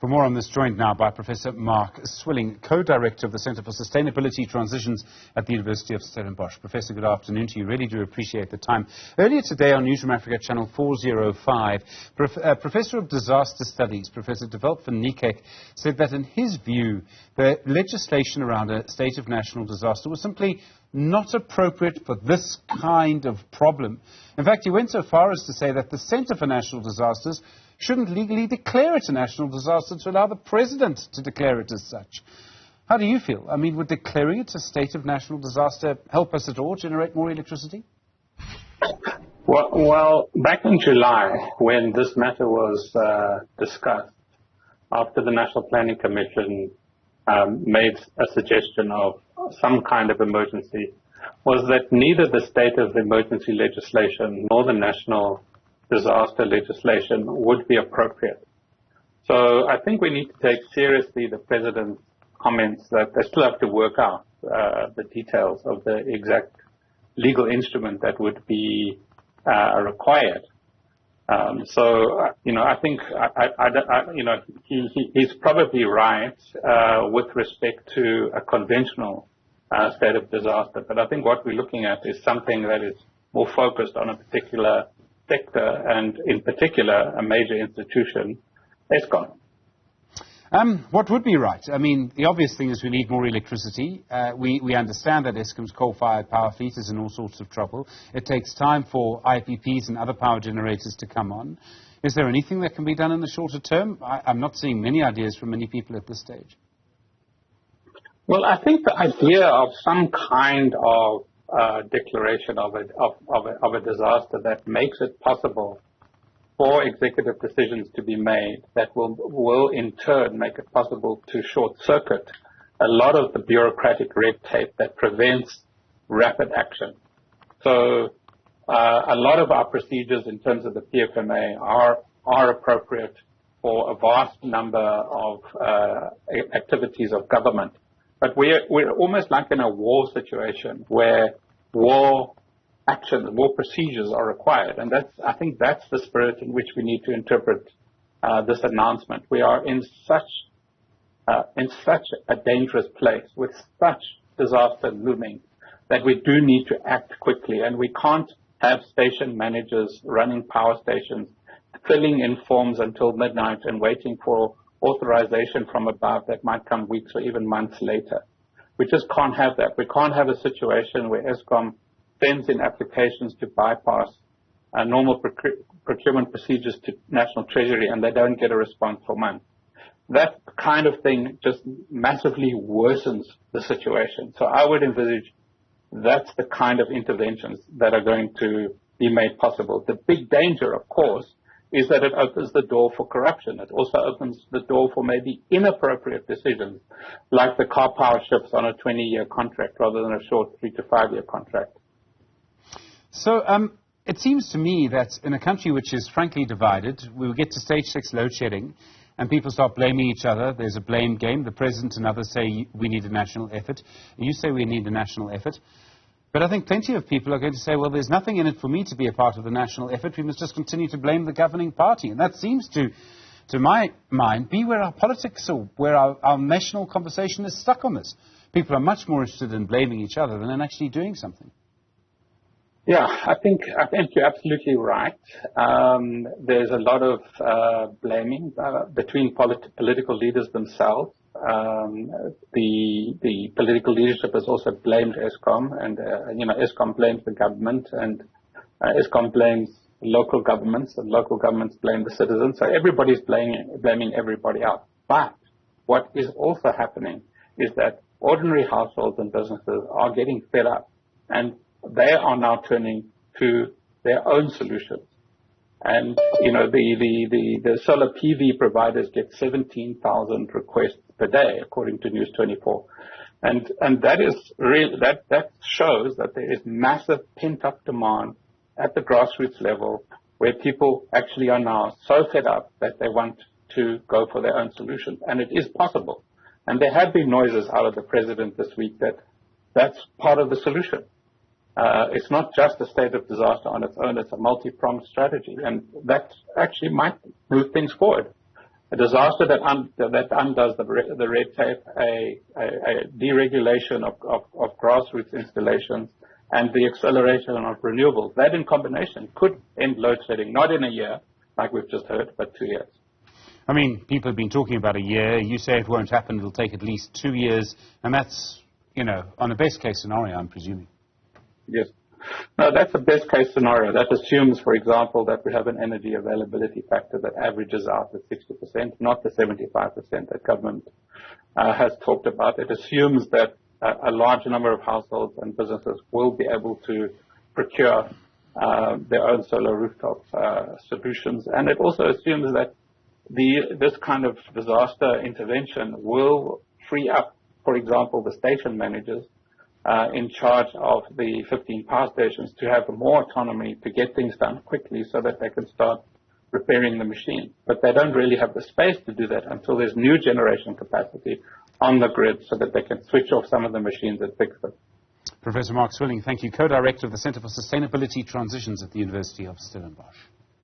For more on this, joined now by Professor Mark Swilling, co-director of the Centre for Sustainability Transitions at the University of Stellenbosch. Professor, good afternoon to you. Really do appreciate the time. Earlier today on Newzroom Afrika, channel 405, Professor of Disaster Studies, Professor de Walt van Niekerk, said that in his view, the legislation around a state of national disaster was simply not appropriate for this kind of problem. In fact, he went so far as to say that the Centre for National Disasters shouldn't legally declare it a national disaster to allow the president to declare it as such. How do you feel? I mean, would declaring it a state of national disaster help us at all generate more electricity? Well, back in July, when this matter was discussed, after the National Planning Commission made a suggestion of some kind of emergency, was that neither the state of emergency legislation nor the national disaster legislation would be appropriate. So I think we need to take seriously the president's comments that they still have to work out the details of the exact legal instrument that would be required. I think he's probably right with respect to a conventional state of disaster. But I think what we're looking at is something that is more focused on a particular sector, and in particular, a major institution, Eskom. What would be right? I mean, the obvious thing is we need more electricity. We understand that Eskom's coal-fired power fleet is in all sorts of trouble. It takes time for IPPs and other power generators to come on. Is there anything that can be done in the shorter term? I'm not seeing many ideas from many people at this stage. Well, I think the idea of some kind of declaration of a disaster that makes it possible for executive decisions to be made that will in turn make it possible to short-circuit a lot of the bureaucratic red tape that prevents rapid action. So a lot of our procedures in terms of the PFMA are appropriate for a vast number of activities of government. But we're almost like in a war situation where war actions, war procedures are required. And I think that's the spirit in which we need to interpret this announcement. We are in such a dangerous place with such disaster looming that we do need to act quickly. And we can't have station managers running power stations, filling in forms until midnight and waiting for authorization from above that might come weeks or even months later. We just can't have that. We can't have a situation where Eskom sends in applications to bypass normal procurement procedures to National Treasury and they don't get a response for months. That kind of thing just massively worsens the situation. So I would envisage that's the kind of interventions that are going to be made possible. The big danger, of course, is that it opens the door for corruption. It also opens the door for maybe inappropriate decisions, like the car power ships on a 20-year contract rather than a short 3 to 5 year contract. So it seems to me that in a country which is frankly divided, we will get to stage 6 loadshedding, and people start blaming each other. There's a blame game. The president and others say we need a national effort. You say we need a national effort. But I think plenty of people are going to say, well, there's nothing in it for me to be a part of the national effort. We must just continue to blame the governing party. And that seems to my mind, be where our politics or where our national conversation is stuck on this. People are much more interested in blaming each other than in actually doing something. Yeah, I think you're absolutely right. There's a lot of blaming between political leaders themselves. The political leadership has also blamed Eskom, and Eskom blames the government, and Eskom blames local governments, and local governments blame the citizens. So everybody's blaming everybody else. But what is also happening is that ordinary households and businesses are getting fed up, and they are now turning to their own solutions. And the solar PV providers get 17,000 requests per day, according to News 24, and that is real. That shows that there is massive pent-up demand at the grassroots level, where people actually are now so fed up that they want to go for their own solutions, and it is possible. And there have been noises out of the president this week that that's part of the solution. It's not just a state of disaster on its own, it's a multi-pronged strategy, and that actually might move things forward. A disaster that undoes the red tape, a deregulation of grassroots installations, and the acceleration of renewables. That in combination could end load shedding, not in a year, like we've just heard, but 2 years. I mean, people have been talking about a year. You say it won't happen. It'll take at least 2 years. And that's, on a best case scenario, I'm presuming. Yes. No, that's a best case scenario. That assumes, for example, that we have an energy availability factor that averages out at 60%, not the 75% that government has talked about. It assumes that a large number of households and businesses will be able to procure their own solar rooftop solutions. And it also assumes that this kind of disaster intervention will free up, for example, the station managers in charge of the 15 power stations to have more autonomy to get things done quickly so that they can start repairing the machine. But they don't really have the space to do that until there's new generation capacity on the grid so that they can switch off some of the machines and fix them. Professor Mark Swilling, thank you, co-director of the Centre for Sustainability Transitions at the University of Stellenbosch.